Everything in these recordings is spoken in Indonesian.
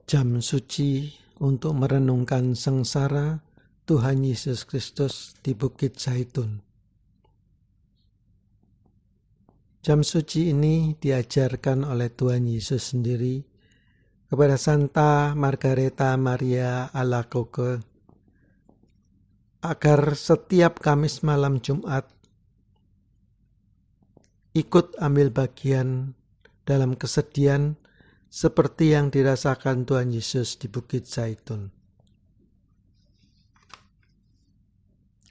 Jam suci untuk merenungkan sengsara Tuhan Yesus Kristus di Bukit Zaitun. Jam suci ini diajarkan oleh Tuhan Yesus sendiri kepada Santa Margareta Maria Alacoque agar setiap Kamis malam Jumat ikut ambil bagian dalam kesedihan seperti yang dirasakan Tuhan Yesus di Bukit Zaitun.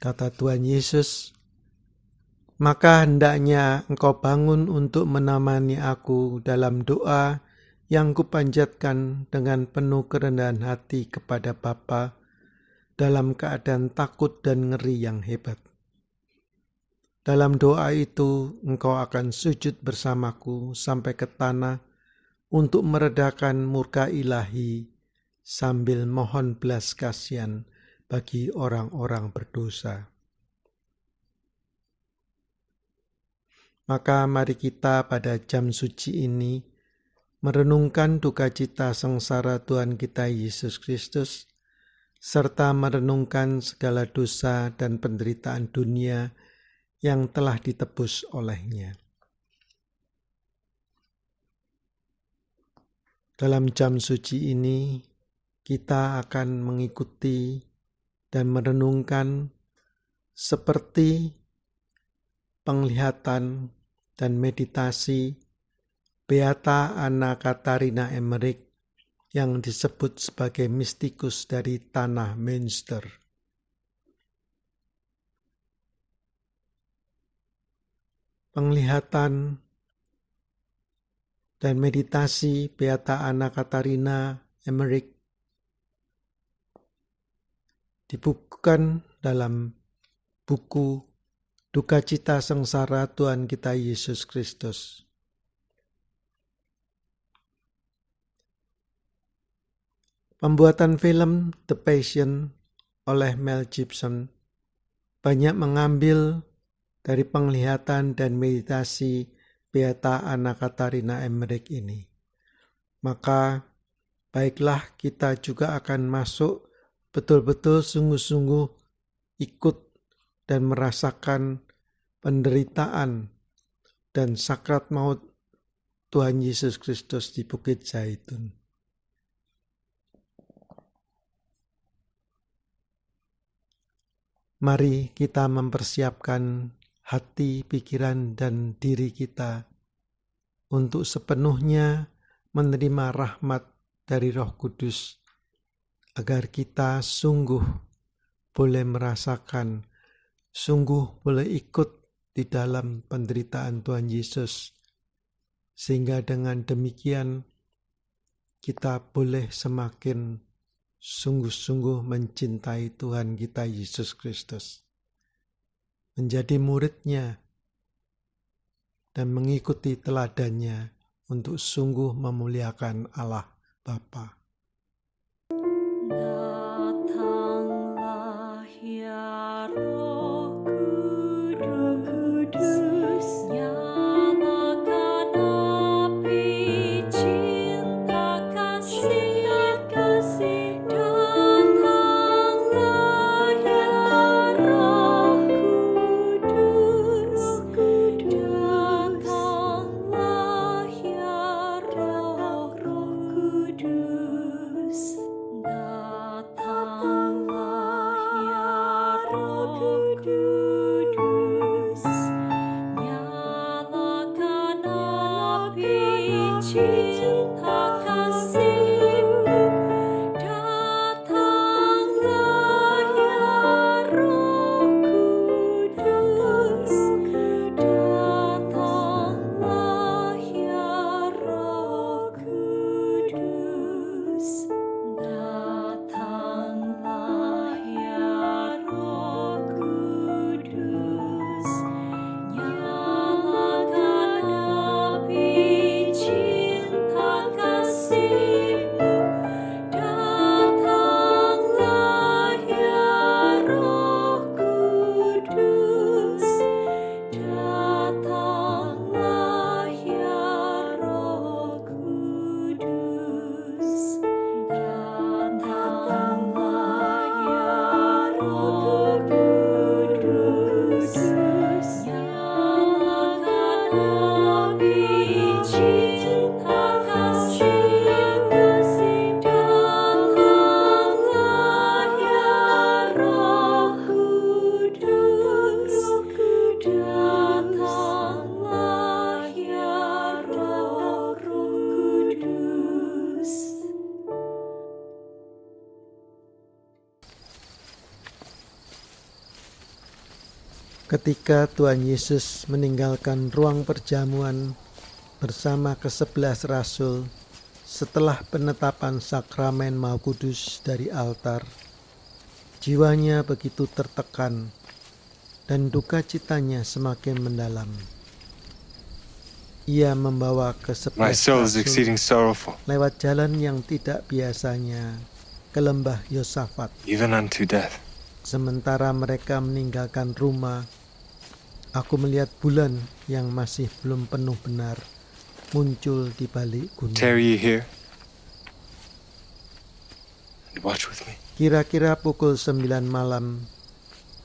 Kata Tuhan Yesus, "Maka hendaknya engkau bangun untuk menemani aku dalam doa yang kupanjatkan dengan penuh kerendahan hati kepada Bapa dalam keadaan takut dan ngeri yang hebat. Dalam doa itu engkau akan sujud bersamaku sampai ke tanah untuk meredakan murka ilahi sambil mohon belas kasihan bagi orang-orang berdosa." Maka mari kita pada jam suci ini merenungkan duka cita sengsara Tuhan kita Yesus Kristus, serta merenungkan segala dosa dan penderitaan dunia yang telah ditebus olehnya. Dalam jam suci ini, kita akan mengikuti dan merenungkan seperti penglihatan dan meditasi Beata Anna Katarina Emmerich yang disebut sebagai mistikus dari tanah Münster. Penglihatan dan meditasi Beata Anna Katarina Emmerich dibukukan dalam buku Duka Cita Sengsara Tuhan kita Yesus Kristus. Pembuatan film The Passion oleh Mel Gibson banyak mengambil dari penglihatan dan meditasi Beata Anna Katarina Emmerich ini. Maka baiklah kita juga akan masuk betul-betul sungguh-sungguh ikut dan merasakan penderitaan dan sakrat maut Tuhan Yesus Kristus di Bukit Zaitun. Mari kita mempersiapkan hati, pikiran, dan diri kita untuk sepenuhnya menerima rahmat dari Roh Kudus, agar kita sungguh boleh merasakan, sungguh boleh ikut di dalam penderitaan Tuhan Yesus, sehingga dengan demikian kita boleh semakin sungguh-sungguh mencintai Tuhan kita Yesus Kristus, menjadi muridnya dan mengikuti teladannya untuk sungguh memuliakan Allah Bapa. Datanglah ya Roh Kudus, nyalakan api cinta kasih. Datanglah ya Roh Kudus, datanglah ya Roh Kudus, datanglah ya Roh Kudus, nyalakan api cinta kasih-Mu. Datanglah ya Roh Kudus, datanglah ya Roh Kudus, Ketika Tuhan Yesus meninggalkan ruang perjamuan bersama ke-11 rasul setelah penetapan sakramen Maha Kudus dari altar, jiwanya begitu tertekan dan duka citanya semakin mendalam. Ia membawa My ke-11 soul is rasul exceeding sorrowful, lewat jalan yang tidak biasanya ke lembah Yosafat. even unto death. Sementara mereka meninggalkan rumah, aku melihat bulan yang masih belum penuh benar muncul di balik gunung. Tarry ye here and watch with me. Kira-kira pukul 9 malam,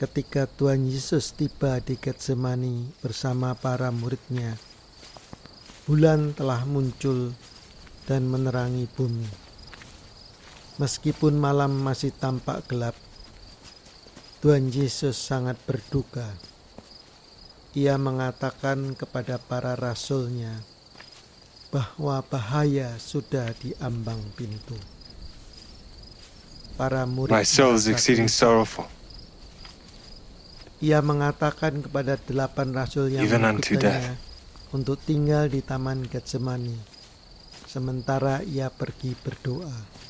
ketika Tuhan Yesus tiba di Getsemani bersama para muridnya, bulan telah muncul dan menerangi bumi. Meskipun malam masih tampak gelap, Tuhan Yesus sangat berduka. Ia mengatakan kepada para rasulnya bahwa bahaya sudah di ambang pintu. Para murid My soul is merasa exceeding gelisah. sorrowful, Ia mengatakan kepada 8 rasul yang even unto mengikutinya death. untuk tinggal di Taman Getsemani, sementara ia pergi berdoa.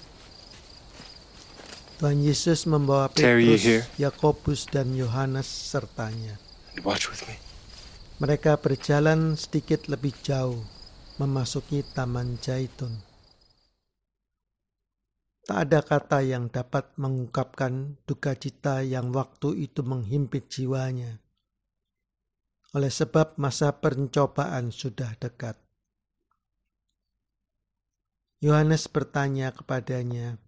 Tuhan Yesus membawa Tarry ye Petrus, here Yakobus, dan Yohanes sertanya. and watch with me. Mereka berjalan sedikit lebih jauh, memasuki Taman Zaitun. Tak ada kata yang dapat mengungkapkan duka cita yang waktu itu menghimpit jiwanya. Oleh sebab masa pencobaan sudah dekat. Yohanes bertanya kepadanya,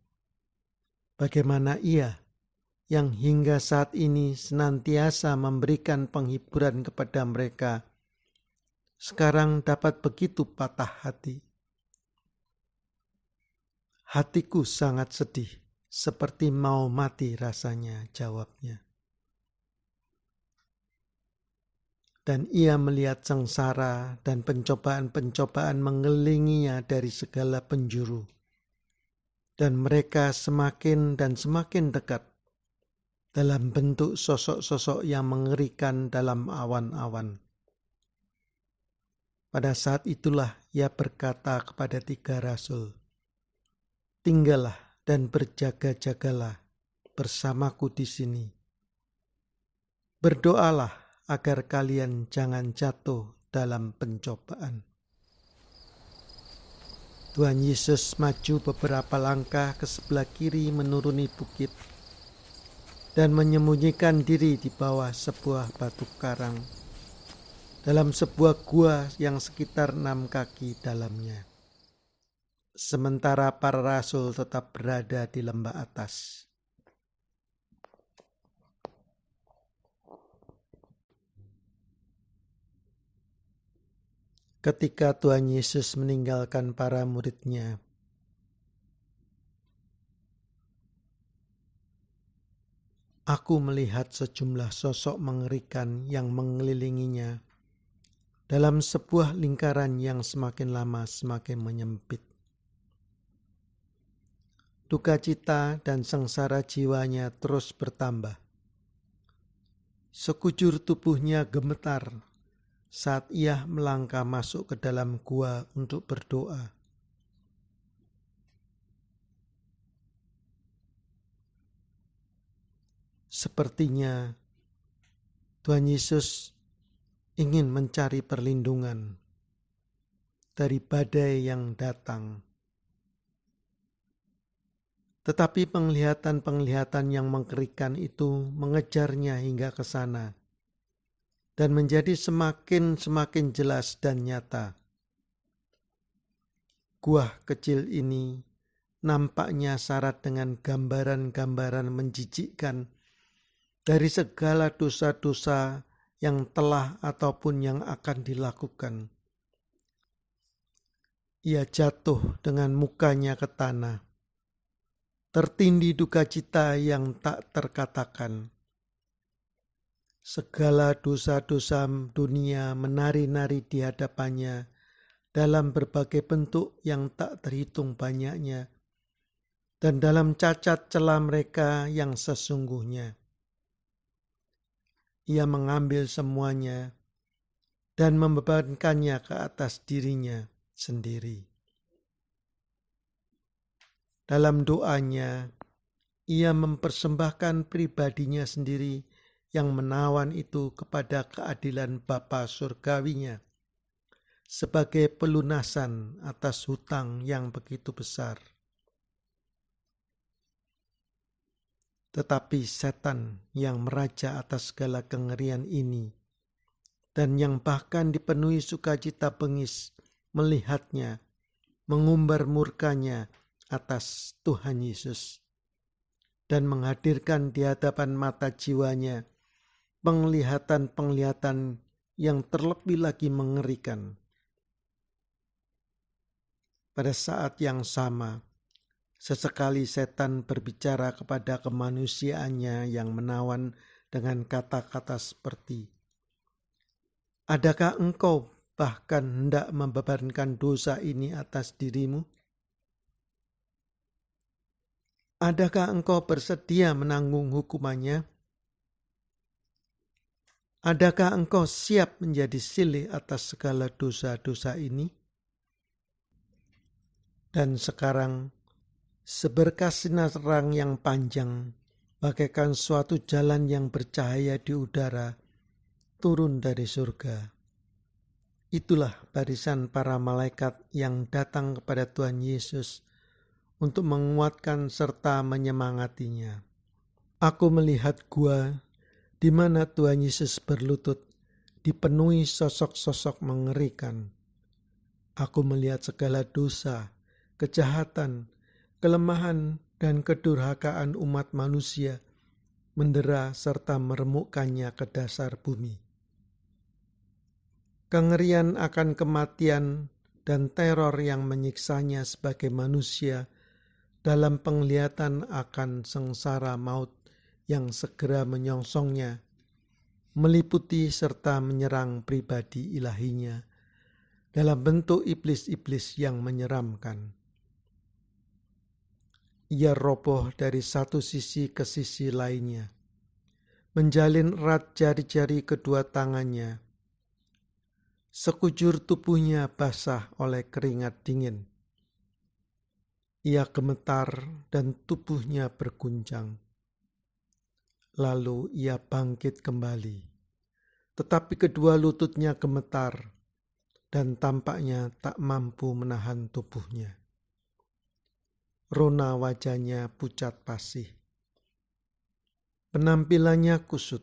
bagaimana ia yang hingga saat ini senantiasa memberikan penghiburan kepada mereka, sekarang dapat begitu patah hati. Hatiku sangat sedih, seperti mau mati rasanya, jawabnya. Dan ia melihat sengsara dan pencobaan-pencobaan mengelilinginya dari segala penjuru. Dan mereka semakin dan semakin dekat dalam bentuk sosok-sosok yang mengerikan dalam awan-awan. Pada saat itulah ia berkata kepada 3 rasul, tinggallah dan berjaga-jagalah bersamaku di sini. Berdoalah agar kalian jangan jatuh dalam pencobaan. Tuhan Yesus maju beberapa langkah ke sebelah kiri menuruni bukit dan menyembunyikan diri di bawah sebuah batu karang dalam sebuah gua yang sekitar 6 kaki dalamnya. Sementara para rasul tetap berada di lembah atas. Ketika Tuhan Yesus meninggalkan para muridnya, aku melihat sejumlah sosok mengerikan yang mengelilinginya dalam sebuah lingkaran yang semakin lama semakin menyempit. Duka cita dan sengsara jiwanya terus bertambah. Sekujur tubuhnya gemetar saat ia melangkah masuk ke dalam gua untuk berdoa. Sepertinya Tuhan Yesus ingin mencari perlindungan dari badai yang datang. Tetapi penglihatan-penglihatan yang mengerikan itu mengejarnya hingga ke sana dan menjadi semakin jelas dan nyata. Gua kecil ini nampaknya syarat dengan gambaran-gambaran menjijikkan dari segala dosa-dosa yang telah ataupun yang akan dilakukan. Ia jatuh dengan mukanya ke tanah, tertindih duka cita yang tak terkatakan. Segala dosa-dosa dunia menari-nari di hadapannya dalam berbagai bentuk yang tak terhitung banyaknya dan dalam cacat celah mereka yang sesungguhnya. ia mengambil semuanya dan membebankannya ke atas dirinya sendiri. Dalam doanya, ia mempersembahkan pribadinya sendiri yang menawan itu kepada keadilan Bapa surgawinya sebagai pelunasan atas hutang yang begitu besar. Tetapi setan yang meraja atas segala kengerian ini dan yang bahkan dipenuhi sukacita bengis melihatnya, mengumbar murkanya atas Tuhan Yesus dan menghadirkan di hadapan mata jiwanya penglihatan-penglihatan yang terlebih lagi mengerikan. Pada saat yang sama, sesekali setan berbicara kepada kemanusiaannya yang menawan dengan kata-kata seperti, "Adakah engkau bahkan hendak membebankan dosa ini atas dirimu? Adakah engkau bersedia menanggung hukumannya? Adakah engkau siap menjadi silih atas segala dosa-dosa ini?" Dan sekarang, seberkas sinar terang yang panjang, bagaikan suatu jalan yang bercahaya di udara, turun dari surga. Itulah barisan para malaikat yang datang kepada Tuhan Yesus untuk menguatkan serta menyemangatinya. Aku melihat gua di mana Tuhan Yesus berlutut, dipenuhi sosok-sosok mengerikan. Aku melihat segala dosa, kejahatan, kelemahan, dan kedurhakaan umat manusia mendera serta meremukkannya ke dasar bumi. Kengerian akan kematian dan teror yang menyiksanya sebagai manusia dalam penglihatan akan sengsara maut yang segera menyongsongnya, meliputi serta menyerang pribadi ilahinya dalam bentuk iblis-iblis yang menyeramkan. Ia roboh dari satu sisi ke sisi lainnya, menjalin erat jari-jari kedua tangannya. Sekujur tubuhnya basah oleh keringat dingin. Ia gemetar dan tubuhnya berguncang. Lalu ia bangkit kembali, tetapi kedua lututnya gemetar dan tampaknya tak mampu menahan tubuhnya. Rona wajahnya pucat pasih. Penampilannya kusut,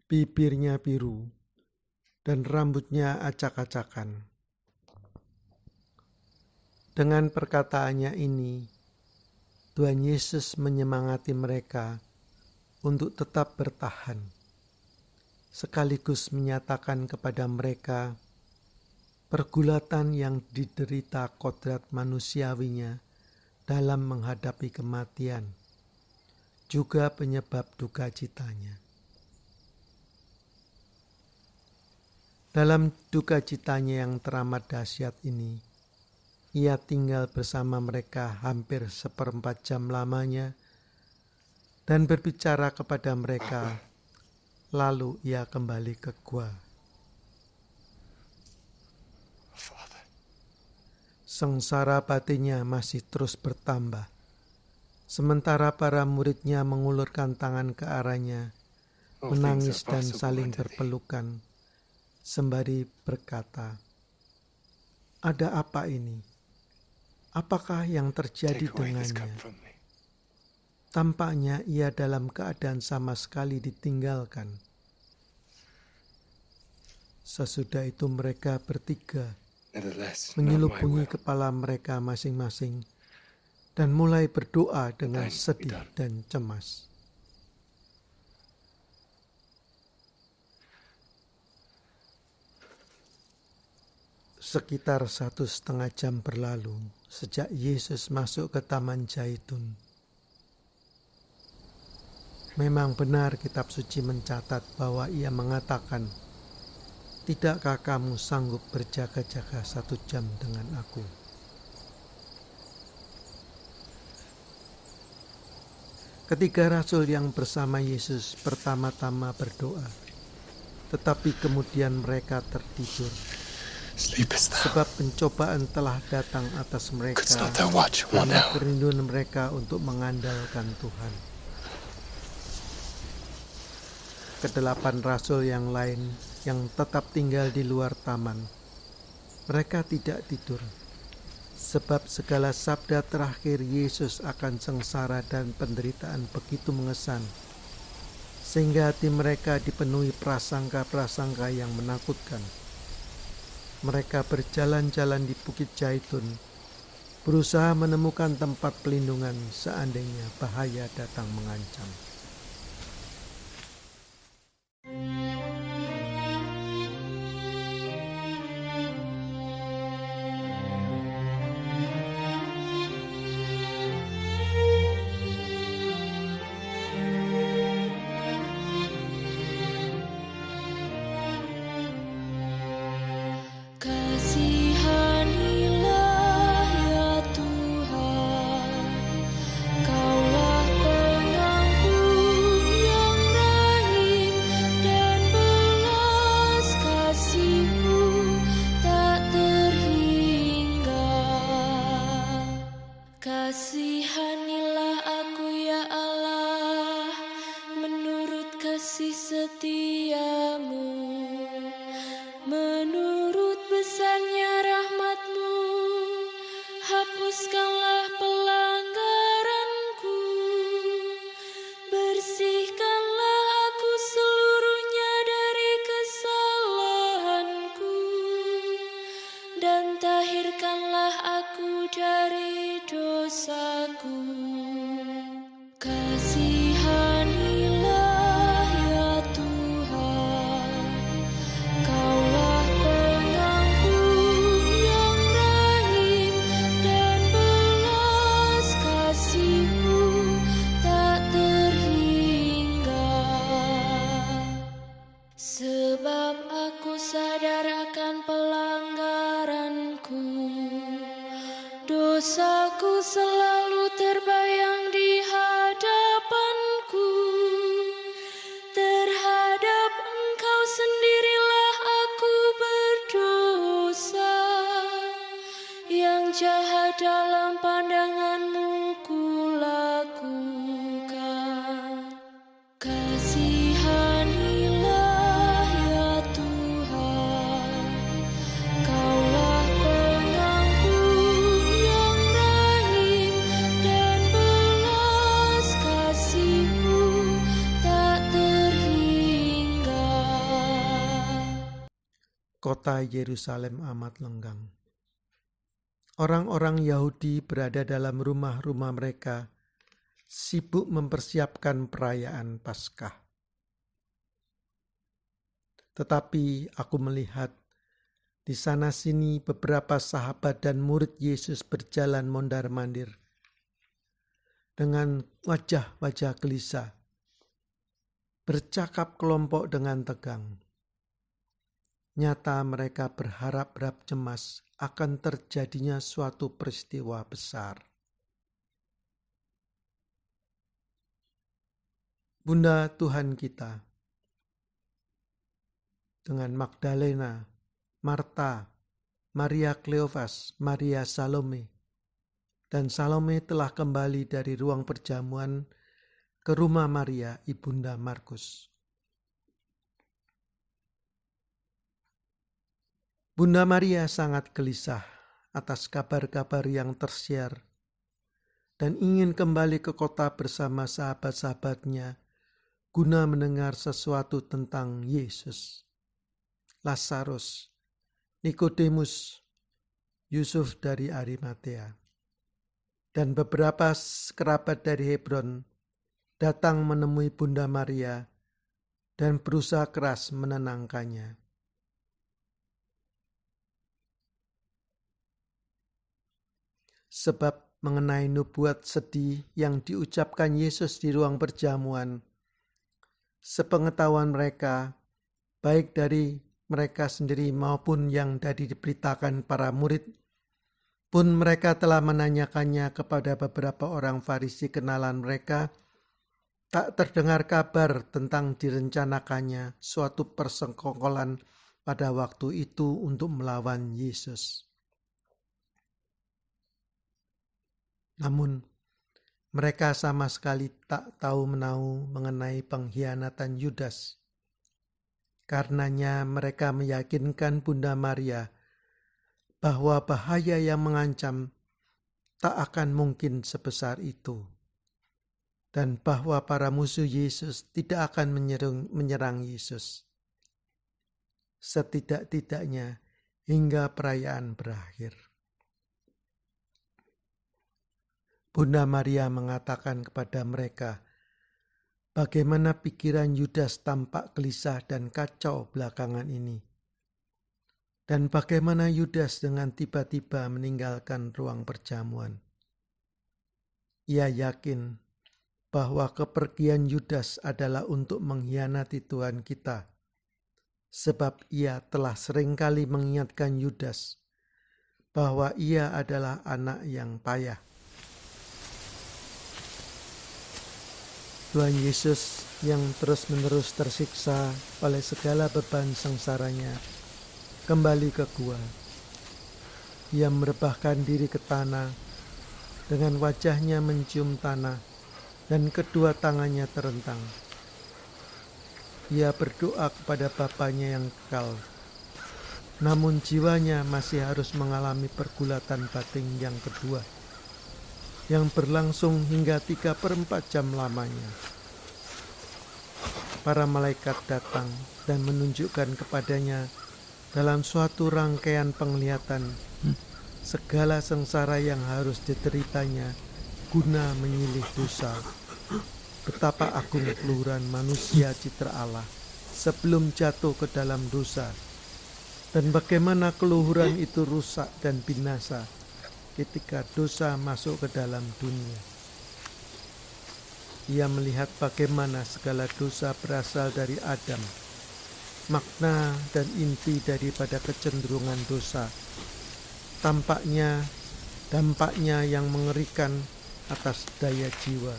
bibirnya biru, dan rambutnya acak-acakan. Dengan perkataannya ini, Tuhan Yesus menyemangati mereka untuk tetap bertahan, sekaligus menyatakan kepada mereka pergulatan yang diderita kodrat manusiawinya dalam menghadapi kematian, juga penyebab duka citanya. Dalam duka citanya yang teramat dahsyat ini, ia tinggal bersama mereka hampir 1/4 jam lamanya dan berbicara kepada mereka, lalu ia kembali ke gua. Sengsara batinnya masih terus bertambah, sementara para muridnya mengulurkan tangan ke arahnya, menangis dan saling berpelukan, sembari berkata, "Ada apa ini? Apakah yang terjadi dengannya?" Tampaknya ia dalam keadaan sama sekali ditinggalkan. Sesudah itu mereka bertiga menyelubungi kepala mereka masing-masing dan mulai berdoa dengan sedih dan cemas. Sekitar 1,5 jam berlalu sejak Yesus masuk ke Taman Zaitun. Memang benar kitab suci mencatat bahwa ia mengatakan, "Tidakkah kamu sanggup berjaga-jaga 1 jam dengan aku?" Ketiga rasul yang bersama Yesus pertama-tama berdoa, tetapi kemudian mereka tertidur, Sleep is thou. sebab pencobaan telah datang atas mereka Couldst not thou watch 1 karena hour? kerinduan mereka untuk mengandalkan Tuhan. Kedelapan rasul yang lain yang tetap tinggal di luar taman, mereka tidak tidur, sebab segala sabda terakhir Yesus akan sengsara dan penderitaan begitu mengesan, sehingga hati mereka dipenuhi prasangka-prasangka yang menakutkan. Mereka berjalan-jalan di Bukit Zaitun, berusaha menemukan tempat pelindungan seandainya bahaya datang mengancam. Kasihanilah ya Tuhan, Kaulah pengampun yang rahim, dan belas kasih-Mu tak terhingga. Kasihanilah aku ya Allah, menurut kasih setia-Mu. Menurut besarnya rahmat-Mu, hapuskanlah pelanggaranku. Bersihkanlah aku seluruhnya dari kesalahanku, dan tahirkanlah aku dari dosaku. Kasihanilah ya Tuhan, Kaulah pengampun yang rahim, dan belas kasih-Mu tak terhingga. Sebab aku sadar akan pelanggaranku, dosaku selalu terbayang di hadapanku. Terhadap Engkau sendirilah aku berdosa, yang jahat dalam pandangan-Mu kulakukan. Kasihanilah ya Tuhan, Kaulah pengampun yang rahim, dan belas kasih-Mu tak terhingga. Kota Yerusalem amat lenggang. Orang-orang Yahudi berada dalam rumah-rumah mereka, sibuk mempersiapkan perayaan Paskah. Tetapi aku melihat di sana-sini beberapa sahabat dan murid Yesus berjalan mondar-mandir dengan wajah-wajah gelisah, bercakap kelompok dengan tegang. Nyata mereka berharap-harap cemas akan terjadinya suatu peristiwa besar. Bunda Tuhan kita, dengan Magdalena, Marta, Maria Kleofas, Maria Salome, dan Salome telah kembali dari ruang perjamuan ke rumah Maria, ibunda Markus. Bunda Maria sangat gelisah atas kabar-kabar yang tersiar dan ingin kembali ke kota bersama sahabat-sahabatnya guna mendengar sesuatu tentang Yesus, Lazarus, Nikodemus, Yusuf dari Arimatea, dan beberapa kerabat dari Hebron datang menemui Bunda Maria dan berusaha keras menenangkannya. Sebab mengenai nubuat sedih yang diucapkan Yesus di ruang perjamuan, sepengetahuan mereka, baik dari mereka sendiri maupun yang tadi diberitakan para murid, pun mereka telah menanyakannya kepada beberapa orang Farisi kenalan mereka Tak terdengar kabar tentang direncanakannya suatu persekongkolan pada waktu itu untuk melawan Yesus. Namun, mereka sama sekali tak tahu menahu mengenai pengkhianatan Yudas. Karenanya mereka meyakinkan Bunda Maria bahwa bahaya yang mengancam tak akan mungkin sebesar itu, dan bahwa para musuh Yesus tidak akan menyerang Yesus. Setidak-tidaknya hingga perayaan berakhir. Bunda Maria mengatakan kepada mereka bagaimana pikiran Yudas tampak gelisah dan kacau belakangan ini. Dan bagaimana Yudas dengan tiba-tiba meninggalkan ruang perjamuan. Ia yakin bahwa kepergian Yudas adalah untuk mengkhianati Tuhan kita. Sebab ia telah seringkali mengingatkan Yudas bahwa ia adalah anak yang payah. Tuhan Yesus yang terus-menerus tersiksa oleh segala beban sengsaranya kembali ke gua. Ia merebahkan diri ke tanah, dengan wajahnya mencium tanah dan kedua tangannya terentang. Ia berdoa kepada Bapanya yang kekal, namun jiwanya masih harus mengalami pergulatan batin yang kedua, yang berlangsung hingga 3/4 jam lamanya. Para malaikat datang dan menunjukkan kepadanya dalam suatu rangkaian penglihatan segala sengsara yang harus dideritanya guna menyilih dosa. Betapa agung keluhuran manusia citra Allah sebelum jatuh ke dalam dosa, dan bagaimana keluhuran itu rusak dan binasa ketika dosa masuk ke dalam dunia. Ia melihat bagaimana segala dosa berasal dari Adam, makna dan inti daripada kecenderungan dosa. Dampaknya yang mengerikan atas daya jiwa.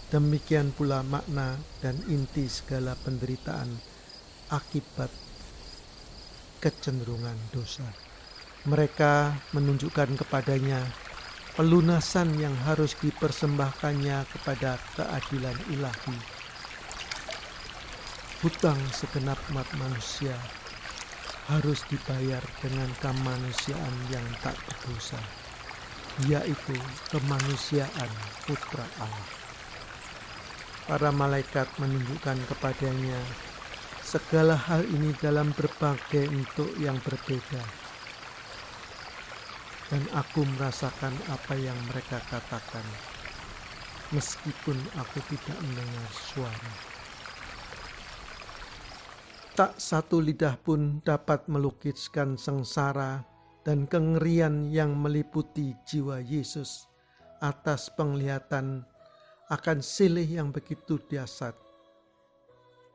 Demikian pula makna dan inti segala penderitaan akibat kecenderungan dosa. Mereka menunjukkan kepadanya pelunasan yang harus dipersembahkannya kepada keadilan ilahi. Hutang segenap umat manusia harus dibayar dengan kemanusiaan yang tak berdosa, yaitu kemanusiaan Putra Allah. Para malaikat menunjukkan kepadanya segala hal ini dalam berbagai bentuk yang berbeda. Dan aku merasakan apa yang mereka katakan, meskipun aku tidak mendengar suara. Tak satu lidah pun dapat melukiskan sengsara dan kengerian yang meliputi jiwa Yesus atas penglihatan akan silih yang begitu dahsyat.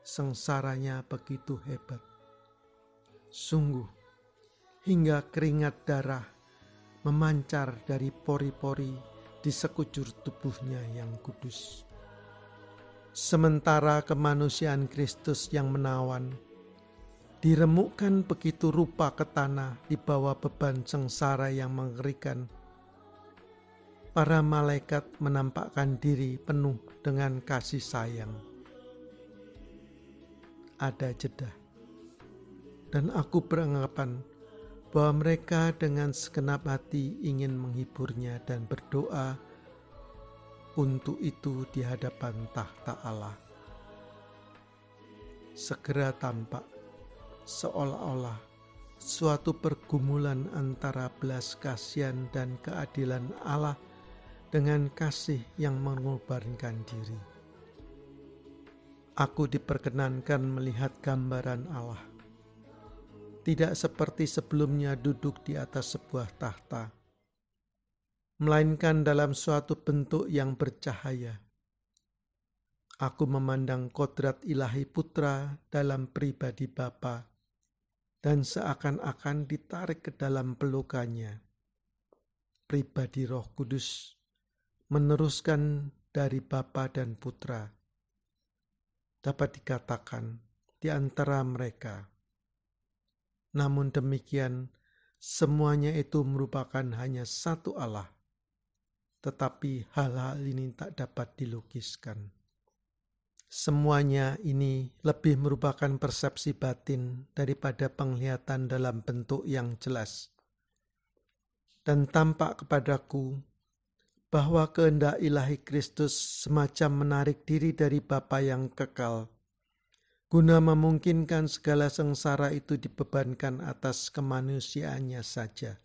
Sengsaranya begitu hebat. Sungguh, hingga keringat darah memancar dari pori-pori di sekujur tubuhnya yang kudus. Sementara kemanusiaan Kristus yang menawan diremukkan begitu rupa ke tanah di bawah beban sengsara yang mengerikan, para malaikat menampakkan diri penuh dengan kasih sayang. Ada jeda, dan aku beranggapan bahwa mereka dengan segenap hati ingin menghiburnya dan berdoa untuk itu di hadapan tahta Allah. Segera tampak seolah-olah suatu pergumulan antara belas kasihan dan keadilan Allah dengan kasih yang mengorbankan diri. Aku diperkenankan melihat gambaran Allah. Tidak seperti sebelumnya duduk di atas sebuah tahta, melainkan dalam suatu bentuk yang bercahaya. Aku memandang kodrat ilahi Putra dalam pribadi Bapa, dan seakan-akan ditarik ke dalam pelukannya. Pribadi Roh Kudus meneruskan dari Bapa dan Putra. Dapat dikatakan di antara mereka. Namun demikian, semuanya itu merupakan hanya satu Allah. Tetapi hal-hal ini tak dapat dilukiskan. Semuanya ini lebih merupakan persepsi batin daripada penglihatan dalam bentuk yang jelas. Dan tampak kepadaku bahwa kehendak ilahi Kristus semacam menarik diri dari Bapa yang kekal, guna memungkinkan segala sengsara itu dibebankan atas kemanusiaannya saja.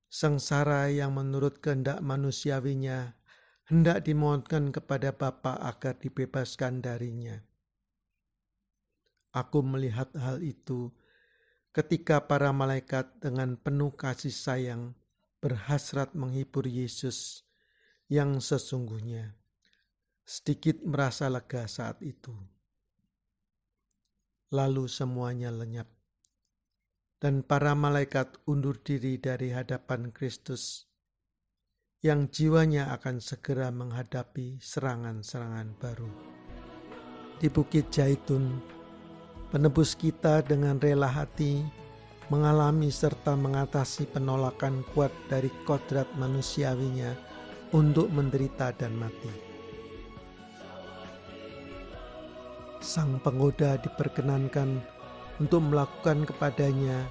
Sengsara yang menurut kehendak manusiawinya hendak dimohonkan kepada Bapa agar dibebaskan darinya. Aku melihat hal itu ketika para malaikat dengan penuh kasih sayang berhasrat menghibur Yesus yang sesungguhnya. Sedikit merasa lega saat itu. Lalu semuanya lenyap. Dan para malaikat undur diri dari hadapan Kristus, yang jiwanya akan segera menghadapi serangan-serangan baru. Di Bukit Zaitun, penebus kita dengan rela hati mengalami serta mengatasi penolakan kuat dari kodrat manusiawinya untuk menderita dan mati. Sang penggoda diperkenankan untuk melakukan kepadanya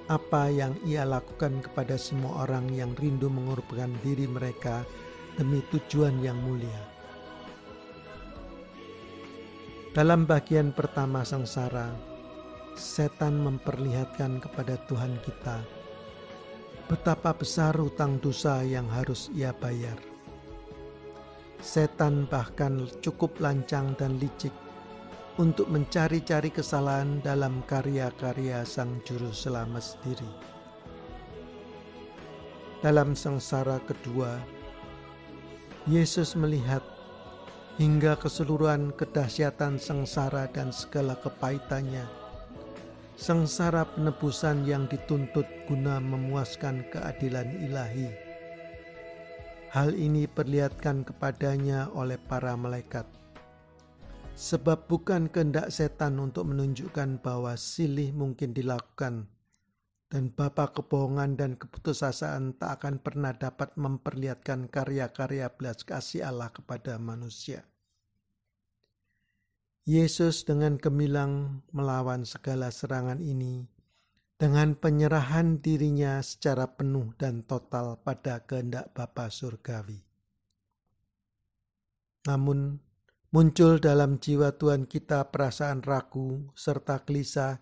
apa yang ia lakukan kepada semua orang yang rindu mengorbankan diri mereka demi tujuan yang mulia. Dalam bagian pertama sengsara, setan memperlihatkan kepada Tuhan kita betapa besar hutang dosa yang harus ia bayar. Setan bahkan cukup lancang dan licik untuk mencari-cari kesalahan dalam karya-karya Sang Juru Selamat sendiri. Dalam sengsara kedua, Yesus melihat hingga keseluruhan kedahsyatan sengsara dan segala kepahitannya, sengsara penebusan yang dituntut guna memuaskan keadilan ilahi. Hal ini perlihatkan kepadanya oleh para malaikat. Sebab bukan kehendak setan untuk menunjukkan bahwa silih mungkin dilakukan, dan bapa kebohongan dan keputusasaan tak akan pernah dapat memperlihatkan karya-karya belas kasih Allah kepada manusia. Yesus dengan gemilang melawan segala serangan ini dengan penyerahan dirinya secara penuh dan total pada kehendak Bapa Surgawi. Namun, muncul dalam jiwa Tuhan kita perasaan ragu serta gelisah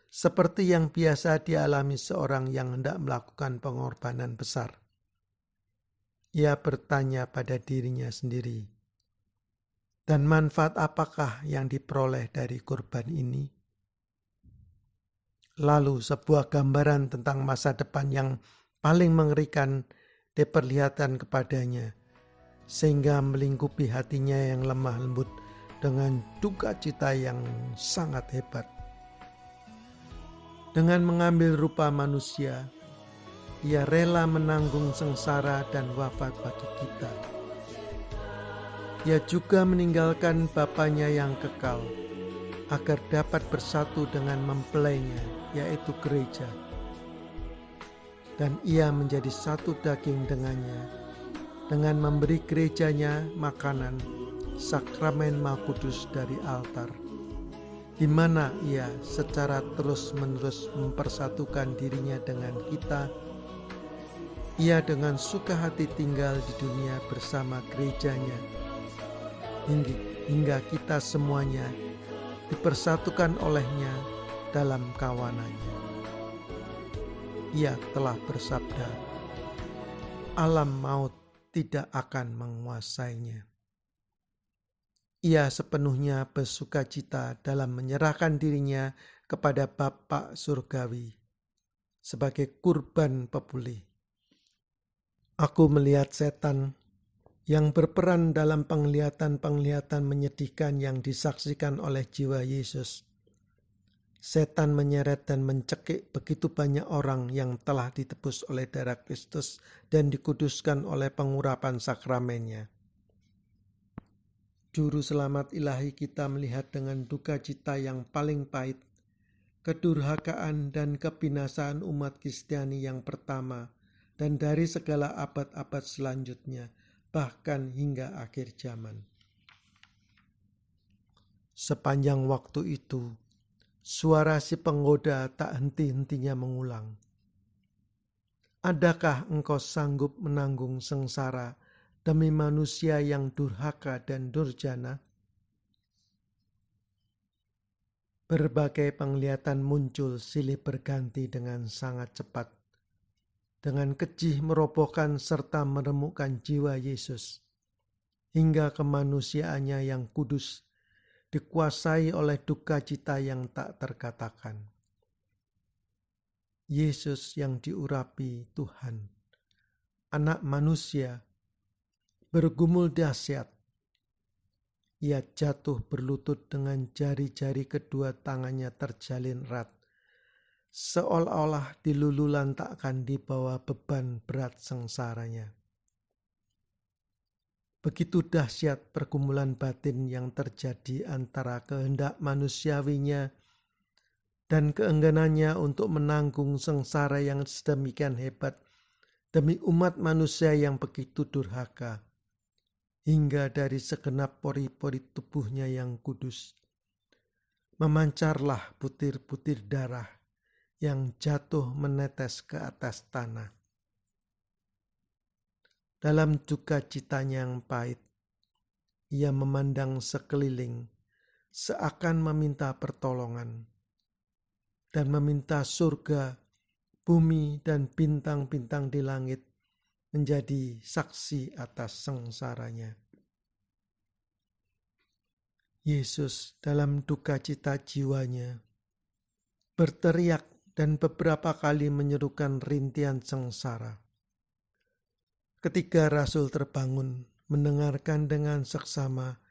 seperti yang biasa dialami seorang yang hendak melakukan pengorbanan besar. Ia bertanya pada dirinya sendiri, dan manfaat apakah yang diperoleh dari kurban ini? Lalu sebuah gambaran tentang masa depan yang paling mengerikan diperlihatkan kepadanya, sehingga melingkupi hatinya yang lemah lembut dengan duka cita yang sangat hebat. Dengan mengambil rupa manusia, ia rela menanggung sengsara dan wafat bagi kita. Ia juga meninggalkan Bapanya yang kekal, agar dapat bersatu dengan mempelainya, yaitu gereja. Dan ia menjadi satu daging dengannya, dengan memberi gerejanya makanan, sakramen Maha Kudus dari altar, di mana ia secara terus-menerus mempersatukan dirinya dengan kita. Ia dengan suka hati tinggal di dunia bersama gerejanya, hingga kita semuanya dipersatukan olehnya dalam kawanannya. Ia telah bersabda, alam maut tidak akan menguasainya. Ia sepenuhnya bersukacita dalam menyerahkan dirinya kepada Bapa Surgawi sebagai kurban pepulih. Aku melihat setan yang berperan dalam penglihatan-penglihatan menyedihkan yang disaksikan oleh jiwa Yesus. setan menyeret dan mencekik begitu banyak orang yang telah ditebus oleh darah Kristus dan dikuduskan oleh pengurapan sakramennya. Juru selamat ilahi kita melihat dengan duka cita yang paling pahit kedurhakaan dan kebinasaan umat Kristiani yang pertama dan dari segala abad-abad selanjutnya, bahkan hingga akhir zaman. Sepanjang waktu itu, suara si penggoda tak henti-hentinya mengulang. Adakah engkau sanggup menanggung sengsara demi manusia yang durhaka dan durjana? Berbagai penglihatan muncul silih berganti dengan sangat cepat. Dengan keji merobohkan serta meremukkan jiwa Yesus, hingga kemanusiaannya yang kudus dikuasai oleh duka cita yang tak terkatakan. Yesus yang diurapi Tuhan, anak manusia, bergumul dahsyat. Ia jatuh berlutut dengan jari-jari kedua tangannya terjalin erat, seolah-olah dilululantakkan di bawah beban berat sengsaranya. Begitu dahsyat pergumulan batin yang terjadi antara kehendak manusiawinya dan keengganannya untuk menanggung sengsara yang sedemikian hebat demi umat manusia yang begitu durhaka, hingga dari segenap pori-pori tubuhnya yang kudus memancarlah butir-butir darah yang jatuh menetes ke atas tanah. Dalam duka citanya yang pahit, ia memandang sekeliling seakan meminta pertolongan dan meminta surga, bumi, dan bintang-bintang di langit menjadi saksi atas sengsaranya. Yesus dalam duka cita jiwanya berteriak dan beberapa kali menyerukan rintihan sengsara. Ketiga rasul terbangun, mendengarkan dengan seksama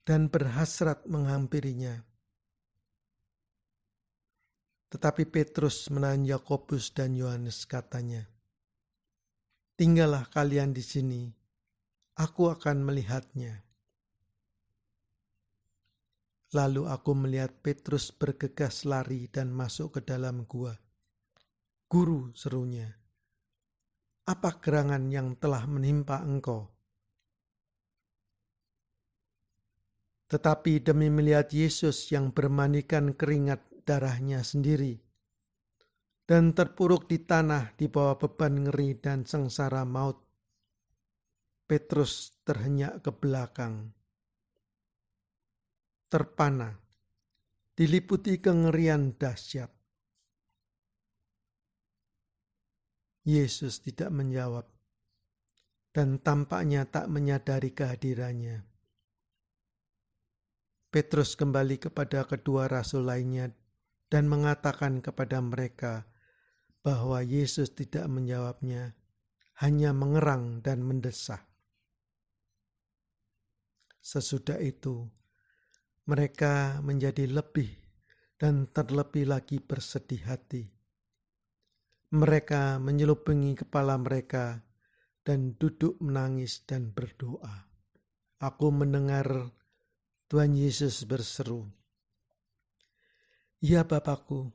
dan berhasrat menghampirinya. Tetapi Petrus menahan Yakobus dan Yohanes, katanya, "Tinggallah kalian di sini, aku akan melihatnya." Lalu aku melihat Petrus bergegas lari dan masuk ke dalam gua. "Guru," serunya, "apa gerangan yang telah menimpa engkau?" Tetapi demi melihat Yesus yang bermanikan keringat darahnya sendiri dan terpuruk di tanah di bawah beban ngeri dan sengsara maut, Petrus terhenyak ke belakang, terpana, diliputi kengerian dahsyat. Yesus tidak menjawab dan tampaknya tak menyadari kehadirannya. Petrus kembali kepada kedua rasul lainnya dan mengatakan kepada mereka bahwa Yesus tidak menjawabnya, hanya mengerang dan mendesah. Sesudah itu, mereka menjadi lebih dan terlebih lagi bersedih hati. Mereka menyelubangi kepala mereka dan duduk menangis dan berdoa. Aku mendengar Tuhan Yesus berseru, "Ya Bapakku,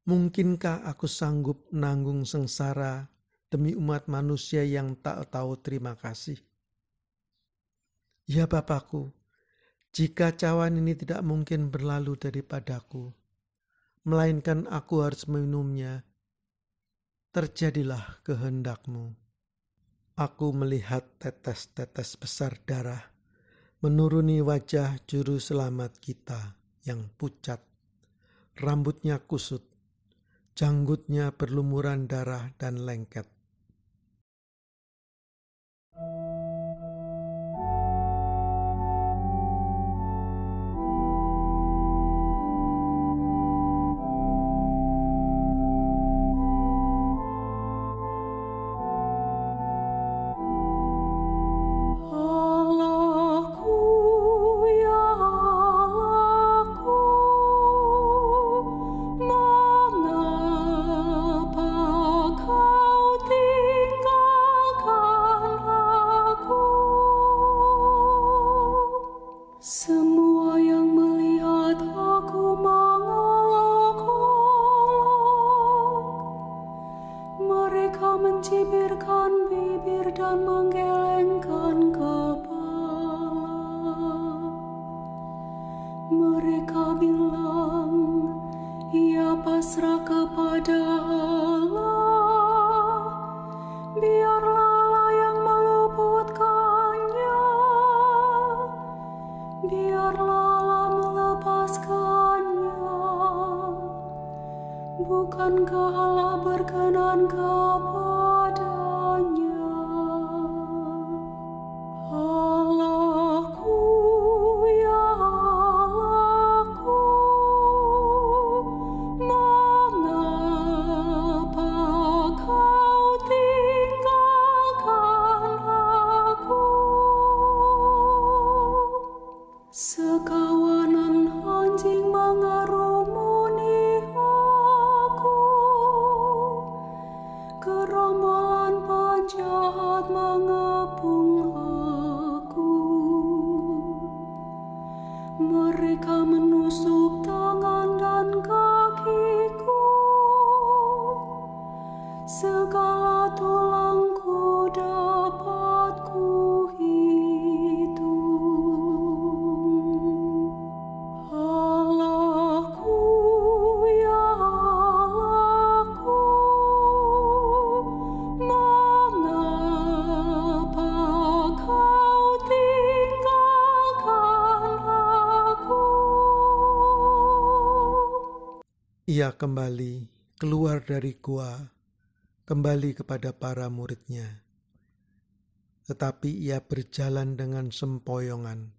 mungkinkah aku sanggup menanggung sengsara demi umat manusia yang tak tahu terima kasih? Ya Bapakku, jika cawan ini tidak mungkin berlalu daripadaku, melainkan aku harus meminumnya, terjadilah kehendak-Mu." Aku melihat tetes-tetes besar darah menuruni wajah juru selamat kita yang pucat, rambutnya kusut, janggutnya berlumuran darah dan lengket. Allahku, ya Allahku, Semua yang melihat aku mengolok-olok. Mereka mencibirkan bibir dan menggelengkan kepala. Mereka bilang, ia pasrah kepada Allah. Biarlah Allah yang meluputkannya. Biarlah Allah melepaskannya. Bukankah Allah berkenan kepadanya? Allahku, ya Allahku, mengapa kau tinggalkan aku? Sekawanan anjing mengerumuni aku, gerombolan penjahat mengepung aku. Mereka menusuk tangan dan kakiku, segala tulangku dapat kuhitung. Allahku, ya Allahku, mengapa kau tinggalkan aku? Ia kembali keluar dari gua, kembali kepada para muridnya. Tetapi ia berjalan dengan sempoyongan.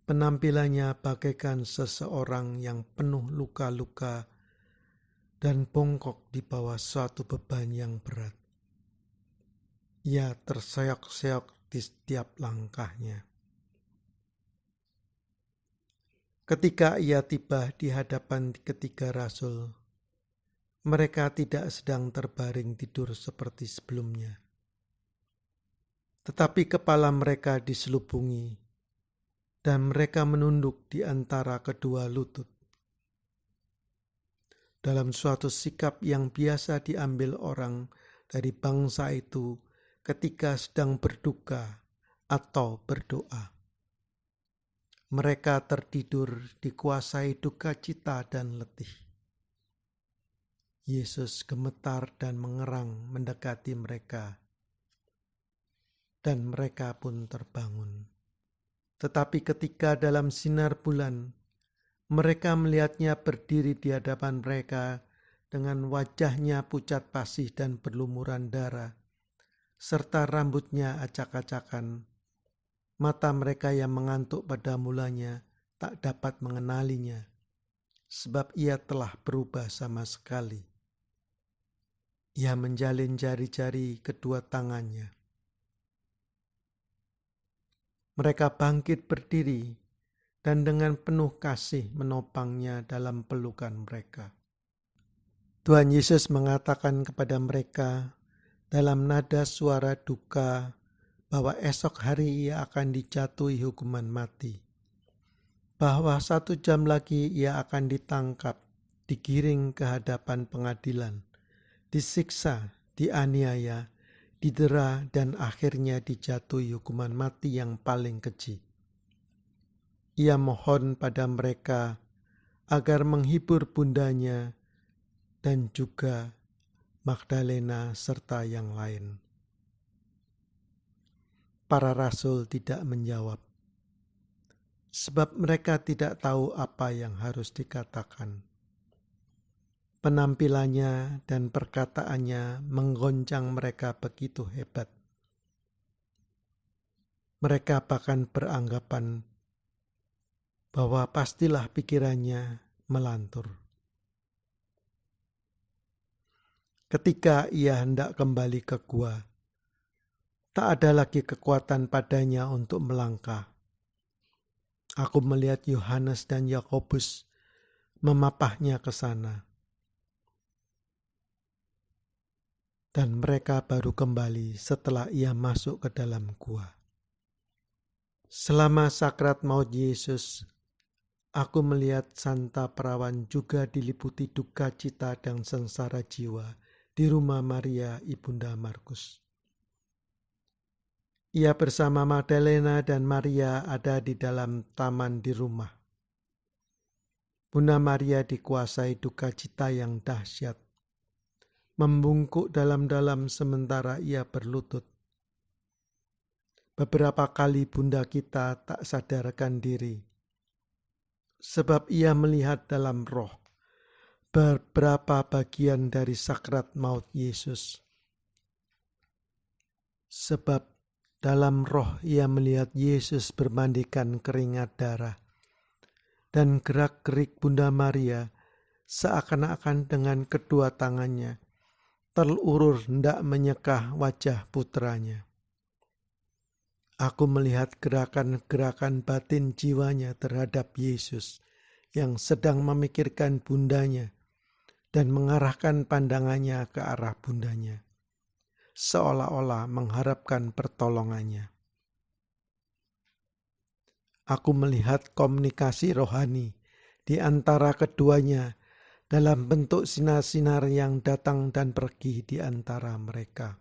Penampilannya bagaikan seseorang yang penuh luka-luka dan bongkok di bawah suatu beban yang berat. Ia terseok-seok di setiap langkahnya. Ketika ia tiba di hadapan ketiga rasul, mereka tidak sedang terbaring tidur seperti sebelumnya. Tetapi kepala mereka diselubungi, dan mereka menunduk di antara kedua lutut. Dalam suatu sikap yang biasa diambil orang dari bangsa itu ketika sedang berduka atau berdoa. Mereka tertidur dikuasai duka cita dan letih. Yesus gemetar dan mengerang mendekati mereka, dan mereka pun terbangun. Tetapi ketika dalam sinar bulan, mereka melihatnya berdiri di hadapan mereka dengan wajahnya pucat pasih dan berlumuran darah, serta rambutnya acak-acakan. Mata mereka yang mengantuk pada mulanya tak dapat mengenalinya, sebab ia telah berubah sama sekali. Ia menjalin jari-jari kedua tangannya. Mereka bangkit berdiri dan dengan penuh kasih menopangnya dalam pelukan mereka. Tuhan Yesus mengatakan kepada mereka dalam nada suara duka bahwa esok hari ia akan dijatuhi hukuman mati. Bahwa 1 jam lagi ia akan ditangkap, digiring ke hadapan pengadilan, disiksa, dianiaya, didera, dan akhirnya dijatuhi hukuman mati yang paling keji. Ia mohon pada mereka agar menghibur bundanya dan juga Magdalena serta yang lain. Para rasul tidak menjawab, sebab mereka tidak tahu apa yang harus dikatakan. Penampilannya dan perkataannya menggoncang mereka begitu hebat. Mereka bahkan beranggapan bahwa pastilah pikirannya melantur. Ketika ia hendak kembali ke gua, tak ada lagi kekuatan padanya untuk melangkah. Aku melihat Yohanes dan Yakobus memapahnya ke sana. Dan mereka baru kembali setelah ia masuk ke dalam gua. Selama sakrat maut Yesus, aku melihat Santa Perawan juga diliputi duka cita dan sengsara jiwa di rumah Maria Ibunda Markus. Ia bersama Magdalena dan Maria ada di dalam taman di rumah. Bunda Maria dikuasai duka cita yang dahsyat, membungkuk dalam-dalam sementara ia berlutut. Beberapa kali bunda kita tak sadarkan diri, sebab ia melihat dalam roh beberapa bagian dari sakrat maut Yesus. Sebab dalam roh ia melihat Yesus bermandikan keringat darah, dan gerak-gerik Bunda Maria seakan-akan dengan kedua tangannya terulur hendak menyekah wajah putranya. Aku melihat gerakan-gerakan batin jiwanya terhadap Yesus yang sedang memikirkan bundanya dan mengarahkan pandangannya ke arah bundanya, seolah-olah mengharapkan pertolongannya. Aku melihat komunikasi rohani di antara keduanya dalam bentuk sinar-sinar yang datang dan pergi di antara mereka.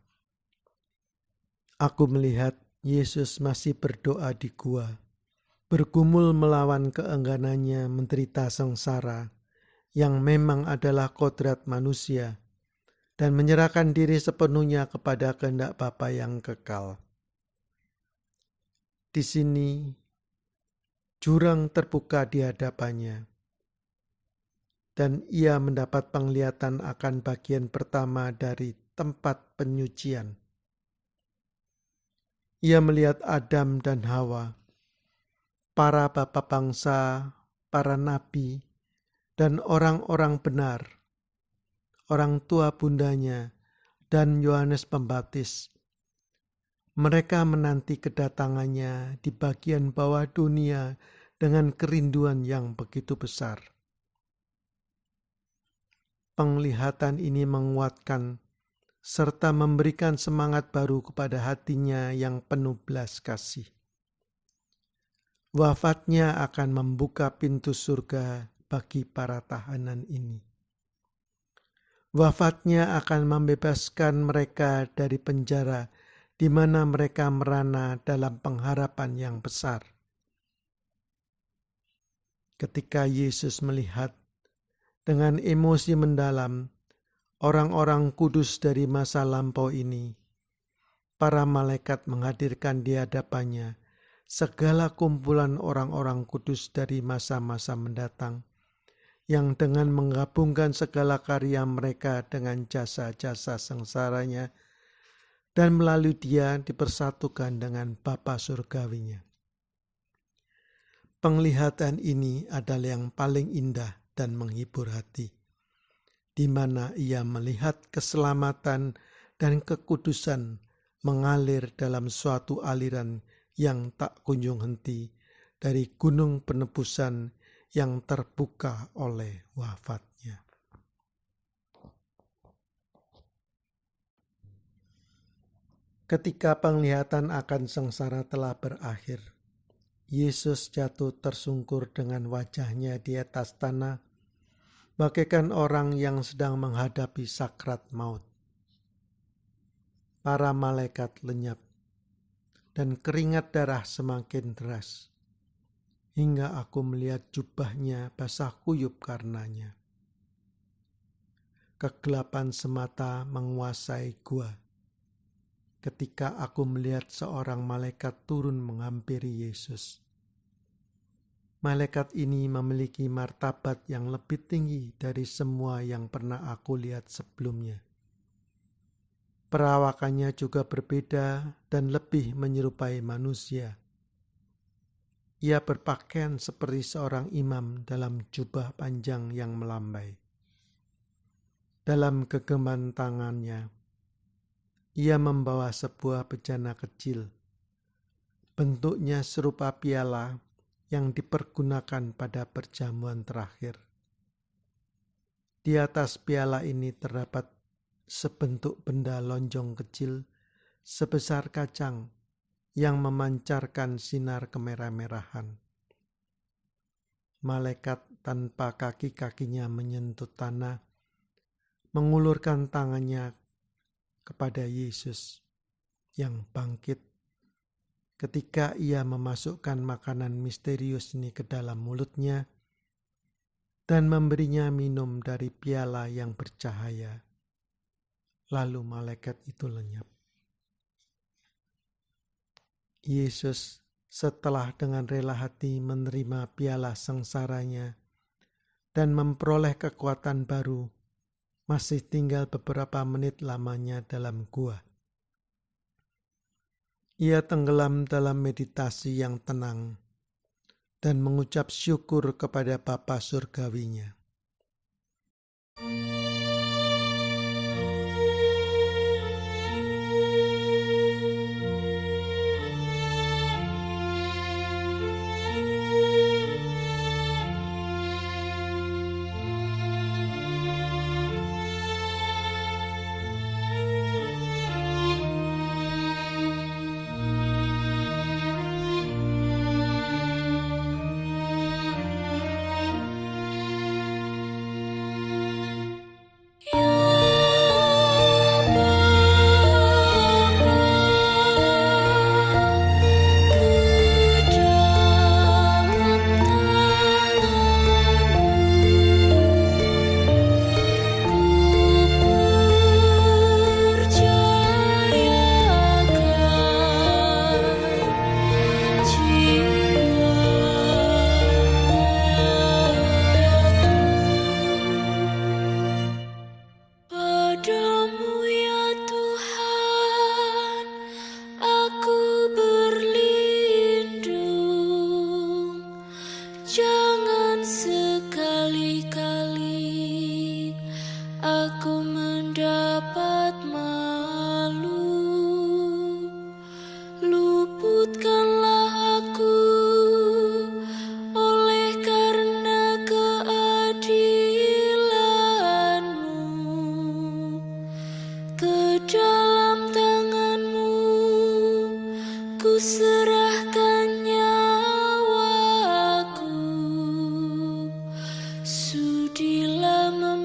Aku melihat Yesus masih berdoa di gua, bergumul melawan keengganannya menderita sengsara yang memang adalah kodrat manusia dan menyerahkan diri sepenuhnya kepada kehendak Bapa yang kekal. Di sini jurang terbuka di hadapannya, dan ia mendapat penglihatan akan bagian pertama dari tempat penyucian. Ia melihat Adam dan Hawa, para bapa bangsa, para nabi, dan orang-orang benar, orang tua bundanya, dan Yohanes Pembaptis. Mereka menanti kedatangannya di bagian bawah dunia dengan kerinduan yang begitu besar. Penglihatan ini menguatkan serta memberikan semangat baru kepada hatinya yang penuh belas kasih. Wafatnya akan membuka pintu surga bagi para tahanan ini. Wafatnya akan membebaskan mereka dari penjara di mana mereka merana dalam pengharapan yang besar. Ketika Yesus melihat dengan emosi mendalam orang-orang kudus dari masa lampau ini, para malaikat menghadirkan di hadapannya segala kumpulan orang-orang kudus dari masa-masa mendatang, yang dengan menggabungkan segala karya mereka dengan jasa-jasa sengsaranya, dan melalui dia dipersatukan dengan Bapa surgawinya. Penglihatan ini adalah yang paling indah dan menghibur hati, di mana ia melihat keselamatan dan kekudusan mengalir dalam suatu aliran yang tak kunjung henti dari gunung penebusan yang terbuka oleh wafatnya. Ketika penglihatan akan sengsara telah berakhir, Yesus jatuh tersungkur dengan wajahnya di atas tanah, bagaikan orang yang sedang menghadapi sakrat maut. Para malaikat lenyap, dan keringat darah semakin deras, hingga aku melihat jubahnya basah kuyup karenanya. Kegelapan semata menguasai gua ketika aku melihat seorang malaikat turun menghampiri Yesus. Malaikat ini memiliki martabat yang lebih tinggi dari semua yang pernah aku lihat sebelumnya. Perawakannya juga berbeda dan lebih menyerupai manusia. Ia berpakaian seperti seorang imam dalam jubah panjang yang melambai. Dalam genggaman tangannya, ia membawa sebuah bejana kecil. Bentuknya serupa piala yang dipergunakan pada perjamuan terakhir. Di atas piala ini terdapat sebentuk benda lonjong kecil sebesar kacang yang memancarkan sinar kemerah-merahan. Malaikat tanpa kaki-kakinya menyentuh tanah, mengulurkan tangannya kepada Yesus yang bangkit ketika ia memasukkan makanan misterius ini ke dalam mulutnya dan memberinya minum dari piala yang bercahaya. Lalu malaikat itu lenyap. Yesus setelah dengan rela hati menerima piala sengsaranya dan memperoleh kekuatan baru, masih tinggal beberapa menit lamanya dalam gua. Ia tenggelam dalam meditasi yang tenang dan mengucap syukur kepada Bapa Surgawinya.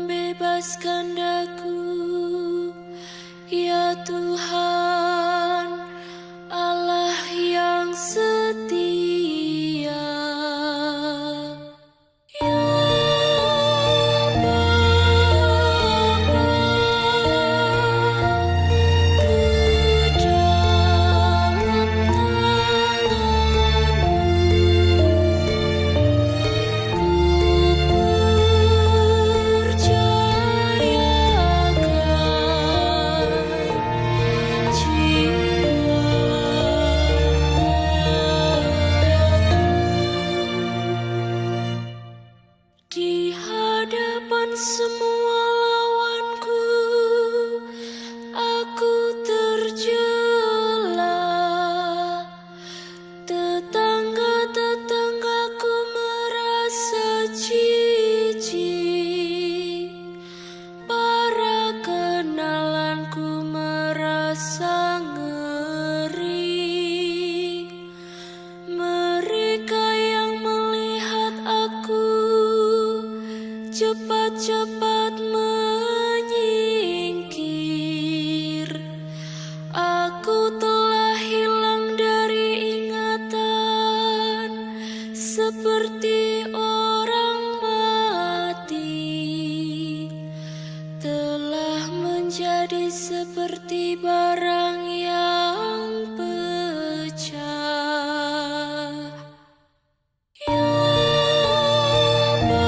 Bebaskan daku, ya Tuhan, Allah yang setia. Ya Bapa, ku dalam di hadapan semua lawanku, aku terjela. Tetangga-tetanggaku merasa jijik. Para kenalanku merasa ngeri. Mereka yang melihat aku cepat-cepat menyingkir. Aku telah hilang dari ingatan, seperti orang mati. Telah menjadi seperti barang yang pecah. Ya Bapa,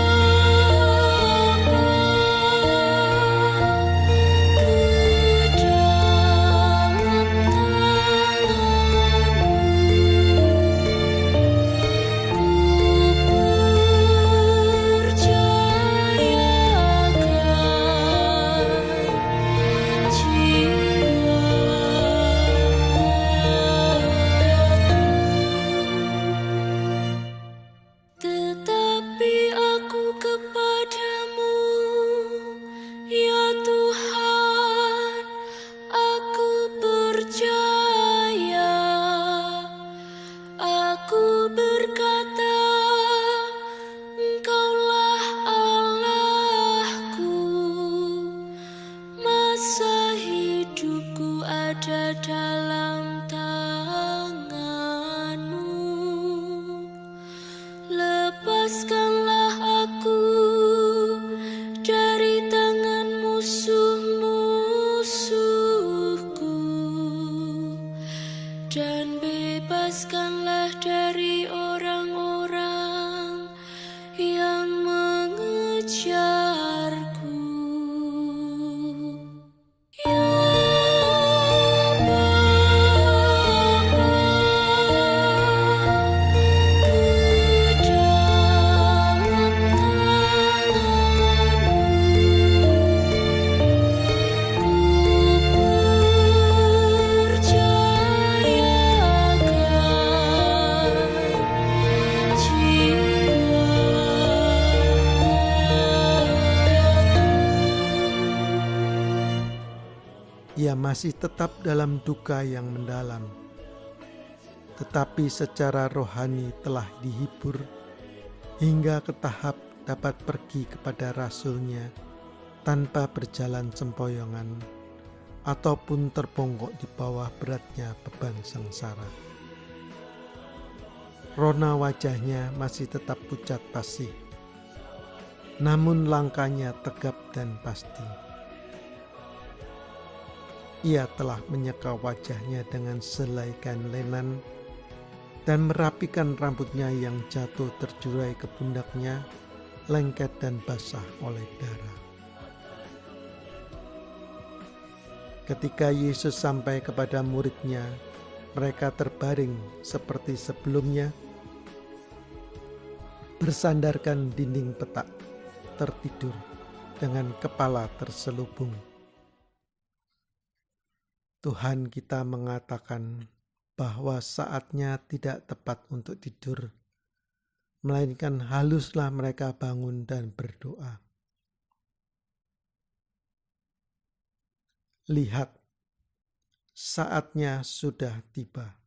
dan bebaskanlah dari orang-orang yang mengejarku. Ya Bapa, ke dalam Ia masih tetap dalam duka yang mendalam, tetapi secara rohani telah dihibur hingga ke tahap dapat pergi kepada rasulnya tanpa berjalan sempoyongan ataupun terbongkok di bawah beratnya beban sengsara. Rona wajahnya masih tetap pucat pasi, namun langkahnya tegap dan pasti. Ia telah menyeka wajahnya dengan selai kain lenan dan merapikan rambutnya yang jatuh terjurai ke pundaknya, lengket dan basah oleh darah. Ketika Yesus sampai kepada muridnya, mereka terbaring seperti sebelumnya, bersandarkan dinding petak, tertidur dengan kepala terselubung. Tuhan kita mengatakan bahwa saatnya tidak tepat untuk tidur, melainkan haluslah mereka bangun dan berdoa. Lihat, saatnya sudah tiba,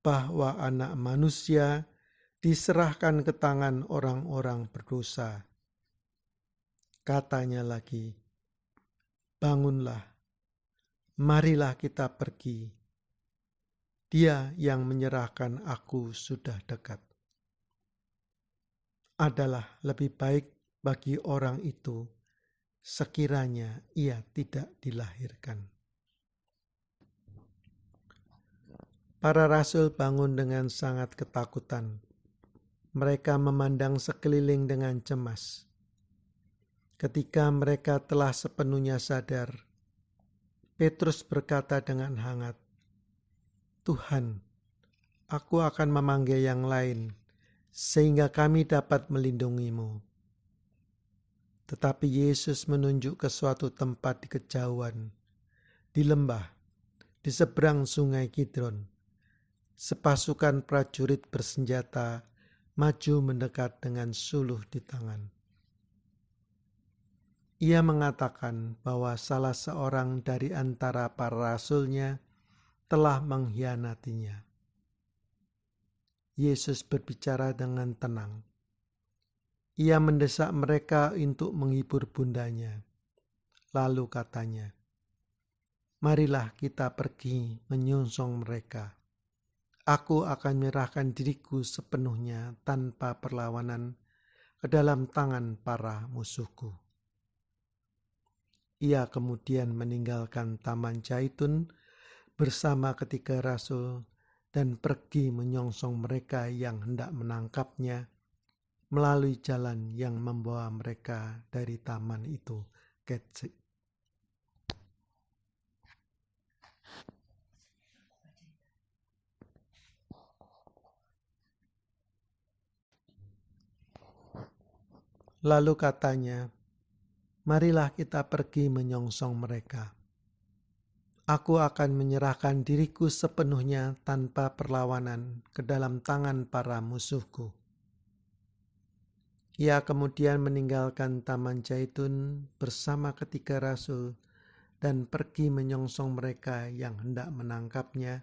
bahwa Anak Manusia diserahkan ke tangan orang-orang berdosa. Katanya lagi, bangunlah, marilah kita pergi. Dia yang menyerahkan aku sudah dekat. Adalah lebih baik bagi orang itu sekiranya ia tidak dilahirkan. Para rasul bangun dengan sangat ketakutan. Mereka memandang sekeliling dengan cemas. Ketika mereka telah sepenuhnya sadar, Petrus berkata dengan hangat, "Tuhan, aku akan memanggil yang lain, sehingga kami dapat melindungimu." Tetapi Yesus menunjuk ke suatu tempat di kejauhan, di lembah, di seberang sungai Kidron. Sepasukan prajurit bersenjata maju mendekat dengan suluh di tangan. Ia mengatakan bahwa salah seorang dari antara para rasulnya telah mengkhianatinya. Yesus berbicara dengan tenang. Ia mendesak mereka untuk menghibur bundanya. Lalu katanya, "Marilah kita pergi menyongsong mereka. Aku akan menyerahkan diriku sepenuhnya tanpa perlawanan ke dalam tangan para musuhku." Ia kemudian meninggalkan Taman Zaitun bersama ketiga rasul dan pergi menyongsong mereka yang hendak menangkapnya melalui jalan yang membawa mereka dari taman itu ke Lalu katanya, "Marilah kita pergi menyongsong mereka. Aku akan menyerahkan diriku sepenuhnya tanpa perlawanan ke dalam tangan para musuhku." Ia kemudian meninggalkan Taman Zaitun bersama ketiga rasul dan pergi menyongsong mereka yang hendak menangkapnya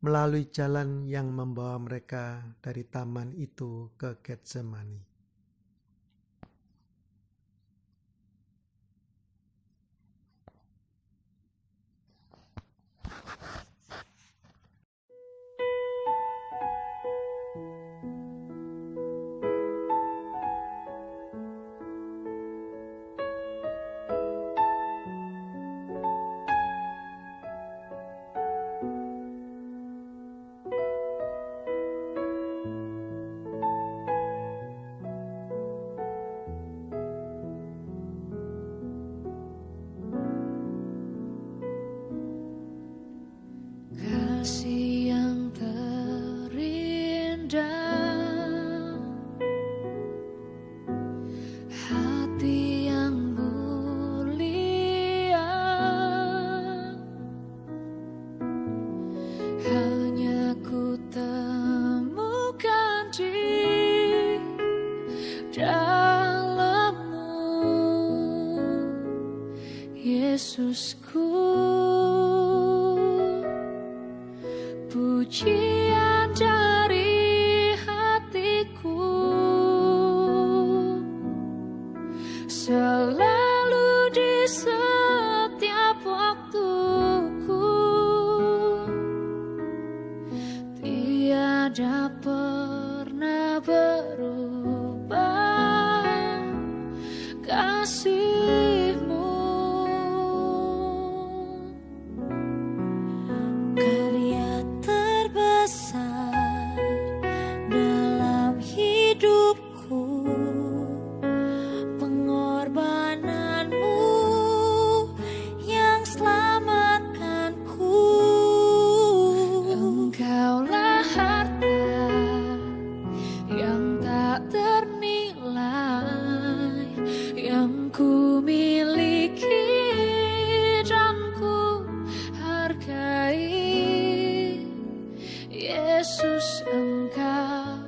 melalui jalan yang membawa mereka dari taman itu ke Getsemani. kasih yang terindah, hati yang mulia, hanya ku temukan di dalam-Mu, Yesusku. Pujian dari hatiku selalu di setiap waktuku, tiada pernah berubah kasih-Mu. Karya terbesar dalam hidupku, pengorbanan-Mu yang selamatkanku. Engkaulah harta yang tak ternilai, yang ku miliki dan ku hargai. Yesus, Engkau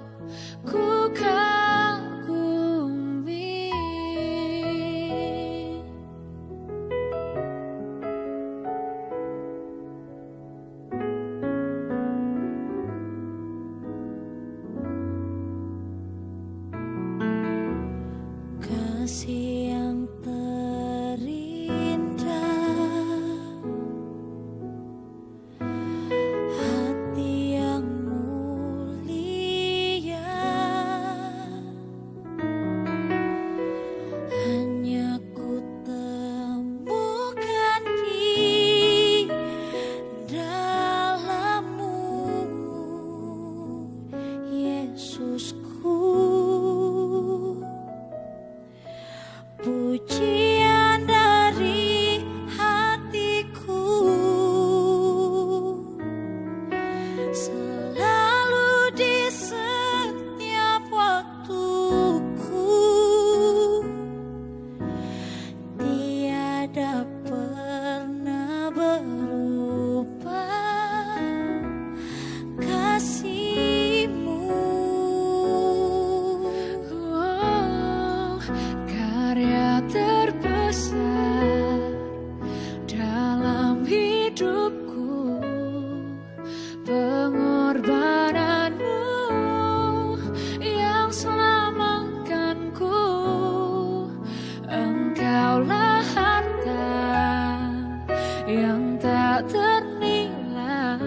ku kagumi. Kasih yang terindah, hati yang mulia, hanya ku temukan di dalam-Mu, Yesusku. Pujian dari hatiku selalu di setiap waktuku, tiada pernah berubah kasih-Mu. Karya terbesar dalam hidupku, pengorbanan-Mu yang selamatkanku. Engkaulah harta yang tak ternilai,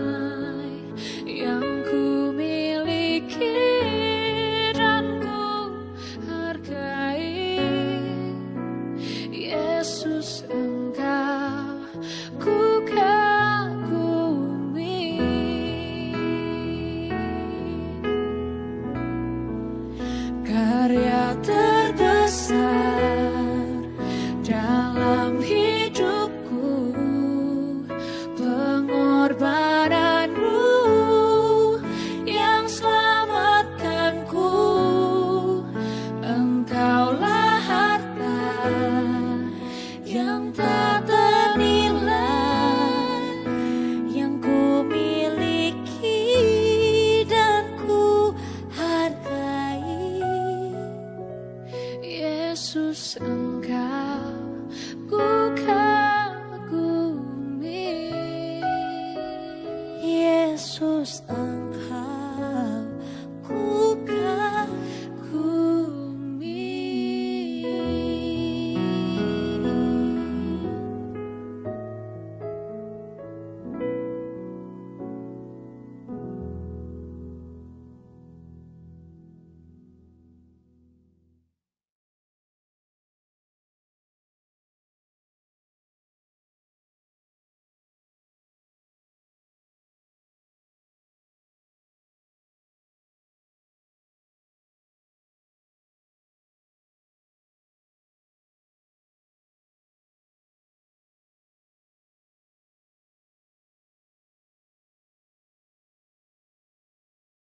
yang ku miliki dan ku hargai. Yesus, Engkau ku kagumi. Karya terbesar dalam hidupku, pengorbanan-Mu yang selamatkanku. Engkaulah harta yang tak ternilai, yang ku miliki dan ku hargai. Yesus, Engkau ku kagumi. Yesus, Engkau